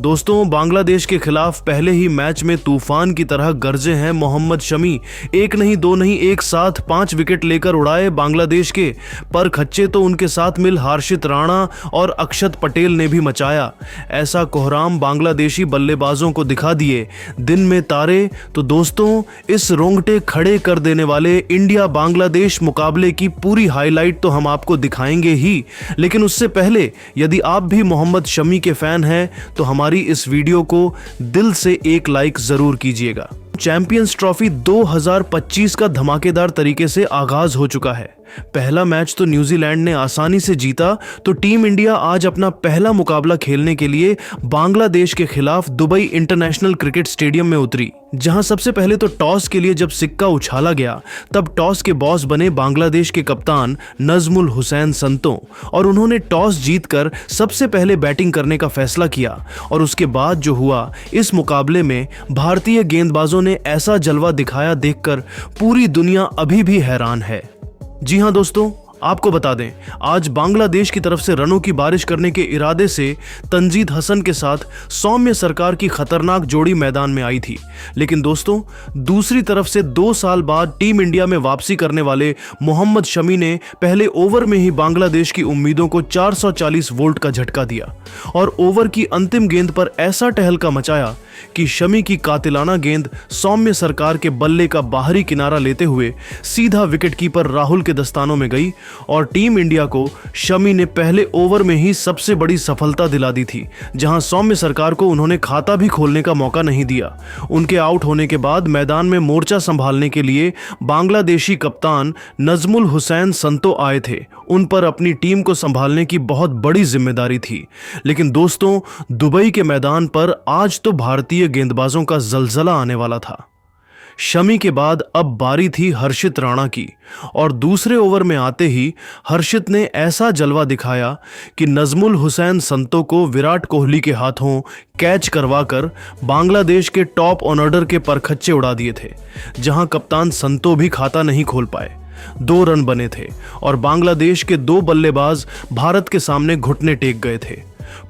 दोस्तों, बांग्लादेश के खिलाफ पहले ही मैच में तूफान की तरह गरजे हैं मोहम्मद शमी। एक नहीं दो नहीं, एक साथ 5 विकेट लेकर उड़ाए बांग्लादेश के। पर खच्चे तो उनके साथ मिल हर्षित राणा और अक्षत पटेल ने भी मचाया। ऐसा कोहराम बांग्लादेशी बल्लेबाजों को दिखा दिए दिन में तारे। तो दोस्तों, इस रोंगटे खड़े कर देने वाले इंडिया बांग्लादेश मुकाबले की पूरी हाईलाइट तो हम आपको दिखाएंगे ही, लेकिन उससे पहले यदि आप भी मोहम्मद शमी के फैन हैं तो हमारी इस वीडियो को दिल से एक लाइक जरूर कीजिएगा। चैंपियंस ट्रॉफी 2025 का धमाकेदार तरीके से आगाज हो चुका है। पहला मैच तो न्यूजीलैंड ने आसानी से जीता, तो टीम इंडिया आज अपना पहला मुकाबला खेलने के लिए बांग्लादेश के खिलाफ दुबई इंटरनेशनल क्रिकेट स्टेडियम में उतरी, जहां सबसे पहले तो टॉस के लिए जब सिक्का उछाला गया तब टॉस के बॉस बने बांग्लादेश के कप्तान नजमुल हुसैन संतो, और उन्होंने टॉस जीतकर सबसे पहले बैटिंग करने का फैसला किया। और उसके बाद जो हुआ, इस मुकाबले में भारतीय गेंदबाजों ने ऐसा जलवा दिखाया, देखकर पूरी दुनिया अभी भी हैरान है। जी हां दोस्तों, आपको बता दें, आज बांग्लादेश की तरफ से रनों की बारिश करने के इरादे से तंजीद हसन के साथ सौम्य सरकार की खतरनाक जोड़ी मैदान में आई थी। लेकिन दोस्तों, दूसरी तरफ से 2 साल बाद टीम इंडिया में वापसी करने वाले मोहम्मद शमी ने पहले ओवर में ही बांग्लादेश की उम्मीदों को 440 वोल्ट का झटका दिया और ओवर की अंतिम गेंद पर ऐसा टहलका मचाया कि शमी की कातिलाना गेंद सौम्य सरकार के बल्ले का बाहरी किनारा लेते हुए सीधा विकेटकीपर राहुल के दस्तानों में गई और टीम इंडिया को शमी ने पहले ओवर में ही सबसे बड़ी सफलता दिला दी थी, जहां सौम्य सरकार को उन्होंने खाता भी खोलने का मौका नहीं दिया। उनके आउट होने के बाद मैदान में मोर्चा संभालने के लिए बांग्लादेशी कप्तान नजमुल हुसैन संतो आए थे। उन पर अपनी टीम को संभालने की बहुत बड़ी जिम्मेदारी थी। लेकिन दोस्तों, दुबई के मैदान पर आज तो भारतीय गेंदबाजों का जलजला आने वाला था। शमी के बाद अब बारी थी हर्षित राणा की, और दूसरे ओवर में आते ही हर्षित ने ऐसा जलवा दिखाया कि नजमुल हुसैन संतो को विराट कोहली के हाथों कैच करवाकर बांग्लादेश के टॉप ऑर्डर के परखच्चे उड़ा दिए थे, जहां कप्तान संतो भी खाता नहीं खोल पाए। 2 रन बने थे और बांग्लादेश के 2 बल्लेबाज भारत के सामने घुटने टेक गए थे।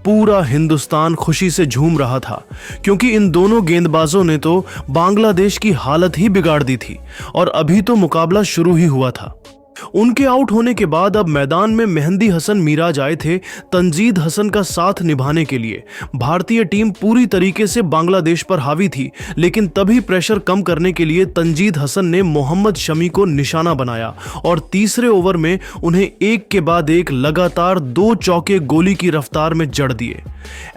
पूरा हिंदुस्तान खुशी से झूम रहा था, क्योंकि इन दोनों गेंदबाजों ने तो बांग्लादेश की हालत ही बिगाड़ दी थी और अभी तो मुकाबला शुरू ही हुआ था। उनके आउट होने के बाद अब मैदान में मेहंदी हसन मिराज आए थे तंजीद हसन का साथ निभाने के लिए। भारतीय टीम पूरी तरीके से बांग्लादेश पर हावी थी, लेकिन तभी प्रेशर कम करने के लिए तंजीद हसन ने मोहम्मद शमी को निशाना बनाया और तीसरे ओवर में उन्हें एक के बाद एक लगातार 2 चौके गोली की रफ्तार में जड़ दिए।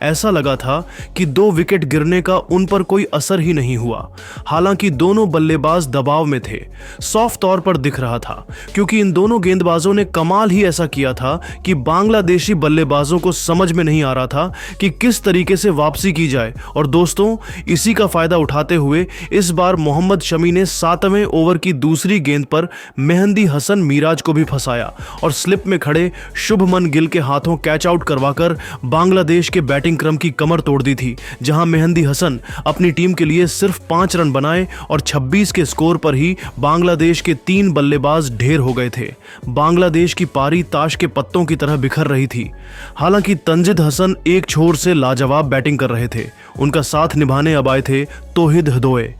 ऐसा लगा था कि 2 विकेट गिरने का उन पर कोई असर ही नहीं हुआ। हालांकि दोनों बल्लेबाज दबाव में थे, सॉफ्ट तौर पर दिख रहा था, क्योंकि इन दोनों गेंदबाजों ने कमाल ही ऐसा किया था कि बांग्लादेशी बल्लेबाजों को समझ में नहीं आ रहा था कि किस तरीके से वापसी की जाए। और दोस्तों, इसी का फायदा उठाते हुए इस बार मोहम्मद शमी ने 7वें ओवर की दूसरी गेंद पर मेहंदी हसन मिराज को भी फंसाया और स्लिप में खड़े शुभमन गिल के हाथों कैच आउट करवाकर बांग्लादेश के बैटिंग क्रम की कमर तोड़ दी थी, जहां मेहंदी हसन अपनी टीम के लिए सिर्फ 5 रन बनाए और 26 के स्कोर पर ही बांग्लादेश के 3 बल्लेबाज ढेर हो गए थे। बांग्लादेश की पारी ताश के पत्तों की तरह बिखर रही थी। हालांकि तंजीद हसन एक छोर से लाजवाब बैटिंग कर रहे थे। उनका साथ निभाने अब आए थे तौहीद हदोए।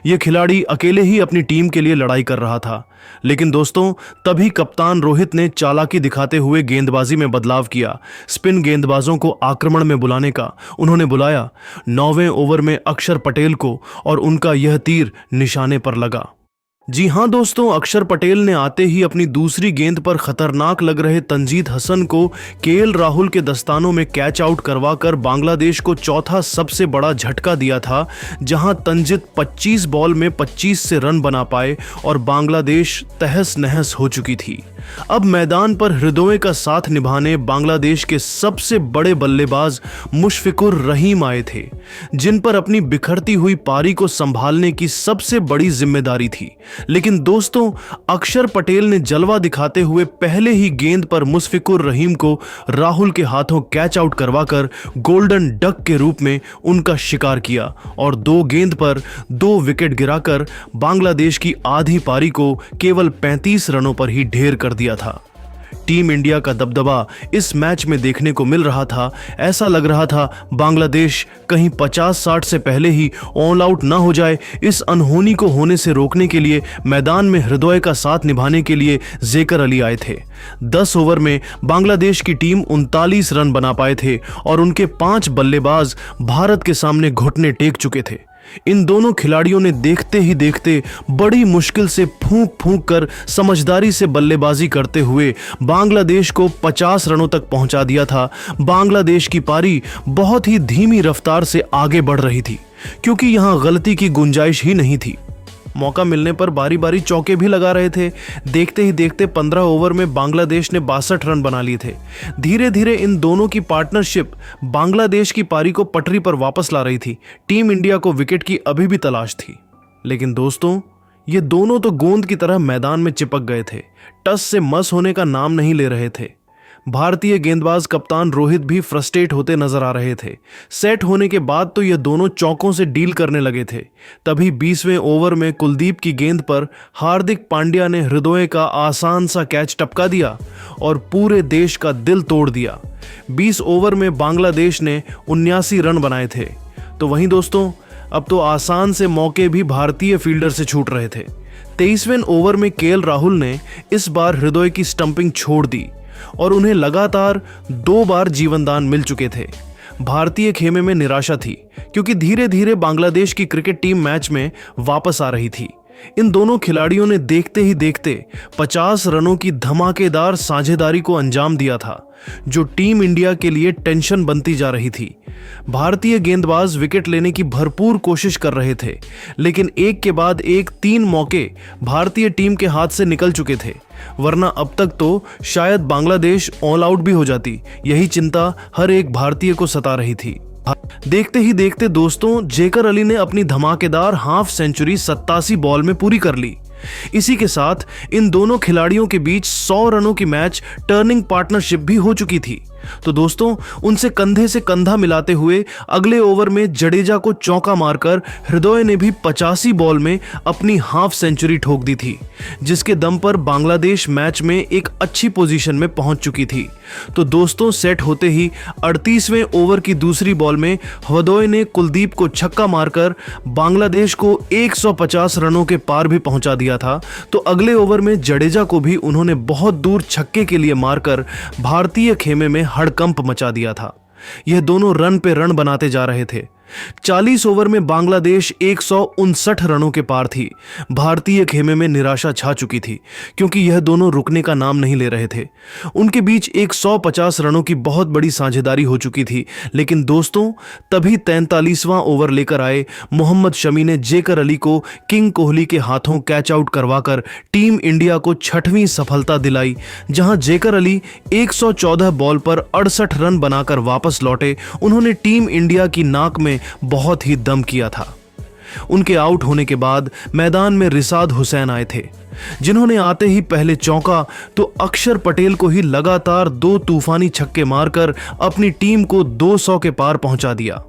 ये खिलाड़ी अकेले ही अपनी टीम के लिए लड़ाई कर रहा था। लेकिन दोस्तों, तभी कप्तान रोहित ने चालाकी दिखाते हुए गेंदबाजी में बदलाव किया। स्पिन गेंदबाजों को आक्रमण में बुलाने का उन्होंने बुलाया। 9वें ओवर में अक्षर पटेल को, और उनका यह तीर निशाने पर लगा। जी हां दोस्तों, अक्षर पटेल ने आते ही अपनी दूसरी गेंद पर खतरनाक लग रहे तंजीद हसन को केएल राहुल के दस्तानों में कैच आउट करवाकर बांग्लादेश को चौथा सबसे बड़ा झटका दिया था, जहां तंजीद 25 बॉल में 25 से रन बना पाए और बांग्लादेश तहस नहस हो चुकी थी। अब मैदान पर हृदय का साथ निभाने बांग्लादेश के सबसे बड़े बल्लेबाज मुशफिकुर रहीम आए थे, जिन पर अपनी बिखरती हुई पारी को संभालने की सबसे बड़ी जिम्मेदारी थी। लेकिन दोस्तों, अक्षर पटेल ने जलवा दिखाते हुए पहले ही गेंद पर मुशफिकुर रहीम को राहुल के हाथों कैच आउट करवाकर गोल्डन डक के रूप में उनका शिकार किया और 2 गेंद पर 2 विकेट गिराकर बांग्लादेश की आधी पारी को केवल 35 रनों पर ही ढेर कर दिया था। टीम इंडिया का दबदबा इस मैच में देखने को मिल रहा था। ऐसा लग रहा था बांग्लादेश कहीं 50-60 से पहले ही ऑल आउट ना हो जाए। इस अनहोनी को होने से रोकने के लिए मैदान में हृदय का साथ निभाने के लिए जेकर अली आए थे। 10 ओवर में बांग्लादेश की टीम 39 रन बना पाए थे और उनके 5 बल्लेबाज भारत के सामने घुटने टेक चुके थे। इन दोनों खिलाड़ियों ने देखते ही देखते बड़ी मुश्किल से फूंक फूंक कर समझदारी से बल्लेबाजी करते हुए बांग्लादेश को 50 रनों तक पहुंचा दिया था। बांग्लादेश की पारी बहुत ही धीमी रफ्तार से आगे बढ़ रही थी क्योंकि यहां गलती की गुंजाइश ही नहीं थी। मौका मिलने पर बारी बारी चौके भी लगा रहे थे। देखते ही देखते 15 ओवर में बांग्लादेश ने 62 रन बना लिए थे। धीरे धीरे इन दोनों की पार्टनरशिप बांग्लादेश की पारी को पटरी पर वापस ला रही थी। टीम इंडिया को विकेट की अभी भी तलाश थी, लेकिन दोस्तों ये दोनों तो गेंद की तरह मैदान में चिपक गए थे। टस से मस होने का नाम नहीं ले रहे थे। भारतीय गेंदबाज कप्तान रोहित भी फ्रस्ट्रेट होते नजर आ रहे थे। सेट होने के बाद तो ये दोनों चौकों से डील करने लगे थे। तभी 20वें ओवर में कुलदीप की गेंद पर हार्दिक पांड्या ने हृदय का आसान सा कैच टपका दिया और पूरे देश का दिल तोड़ दिया। 20 ओवर में बांग्लादेश ने 79 रन बनाए थे। तो वहीं दोस्तों अब तो आसान से मौके भी भारतीय फील्डर से छूट रहे थे। 23वें ओवर में केएल राहुल ने इस बार हृदय की स्टंपिंग छोड़ दी और उन्हें लगातार 2 बार जीवनदान मिल चुके थे। भारतीय खेमे में निराशा थी क्योंकि धीरे धीरे बांग्लादेश की क्रिकेट टीम मैच में वापस आ रही थी। इन दोनों खिलाड़ियों ने देखते ही देखते 50 रनों की धमाकेदार साझेदारी को अंजाम दिया था, जो टीम इंडिया के लिए टेंशन बनती जा रही थी। भारतीय गेंदबाज विकेट लेने की भरपूर कोशिश कर रहे थे, लेकिन एक के बाद एक 3 मौके भारतीय टीम के हाथ से निकल चुके थे, वरना अब तक तो शायद बांग्लादेश ऑल आउट भी हो जाती। यही चिंता हर एक भारतीय को सता रही थी। देखते ही देखते दोस्तों जेकर अली ने अपनी धमाकेदार हाफ सेंचुरी 87 बॉल में पूरी कर ली। इसी के साथ इन दोनों खिलाड़ियों के बीच 100 रनों की मैच टर्निंग पार्टनरशिप भी हो चुकी थी। तो दोस्तों उनसे कंधे से कंधा मिलाते हुए अगले ओवर में जडेजा को चौका मारकर हृदय ने भी 85 बॉल में अपनी हाफ सेंचुरी ठोक दी थी, जिसके दम पर बांग्लादेश मैच में एक अच्छी पोजीशन में पहुंच चुकी थी। तो दोस्तों सेट होते ही 38वें ओवर की दूसरी बॉल में हृदय ने कुलदीप को छक्का मारकर बांग्लादेश को 150 रनों के पार भी पहुंचा दिया था। तो अगले ओवर में जडेजा को भी उन्होंने बहुत दूर छक्के के लिए मारकर भारतीय खेमे में हड़कंप मचा दिया था। यह दोनों रन पे रन बनाते जा रहे थे। 40 ओवर में बांग्लादेश 159 रनों के पार थी। भारतीय खेमे में निराशा छा चुकी थी क्योंकि यह दोनों रुकने का नाम नहीं ले रहे थे। उनके बीच 150 रनों की बहुत बड़ी साझेदारी हो चुकी थी। लेकिन दोस्तों तभी 43वां ओवर लेकर आए मोहम्मद शमी ने जेकर अली को किंग कोहली के हाथों कैच आउट करवाकर टीम इंडिया को 6वीं सफलता दिलाई, जहां जेकर अली 114 बॉल पर 68 रन बनाकर वापस लौटे। उन्होंने टीम इंडिया की नाक में बहुत ही दम किया था। उनके आउट होने के बाद मैदान में रिसाद हुसैन आए थे, जिन्होंने आते ही पहले चौका तो अक्षर पटेल को ही लगातार 2 तूफानी छक्के मारकर अपनी टीम को 200 के पार पहुंचा दिया।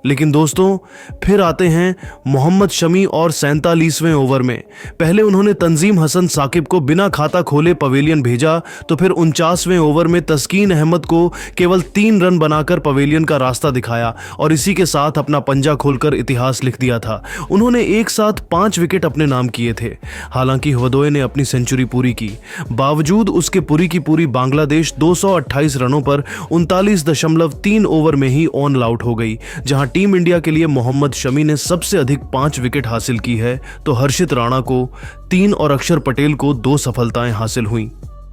लेकिन दोस्तों फिर आते हैं मोहम्मद शमी और 47वें ओवर में। पहले उन्होंने तंजीम हसन साकिब को बिना खाता खोले पवेलियन भेजा, तो फिर 49वें ओवर में तस्कीन अहमद को केवल 3 रन बनाकर पवेलियन का रास्ता दिखाया और इसी के साथ अपना पंजा खोलकर इतिहास लिख दिया था। उन्होंने एक साथ 5 विकेट अपने नाम किए थे। हालांकि हृदय ने अपनी सेंचुरी पूरी की, बावजूद उसके पूरी की पूरी बांग्लादेश 228 रनों पर 39.3 ओवर में ही ऑन आउट हो गई, जहां टीम इंडिया के लिए मोहम्मद शमी ने सबसे अधिक 5 विकेट हासिल की है, तो हर्षित राणा को 3 और अक्षर पटेल को 2 सफलताएं हासिल हुई।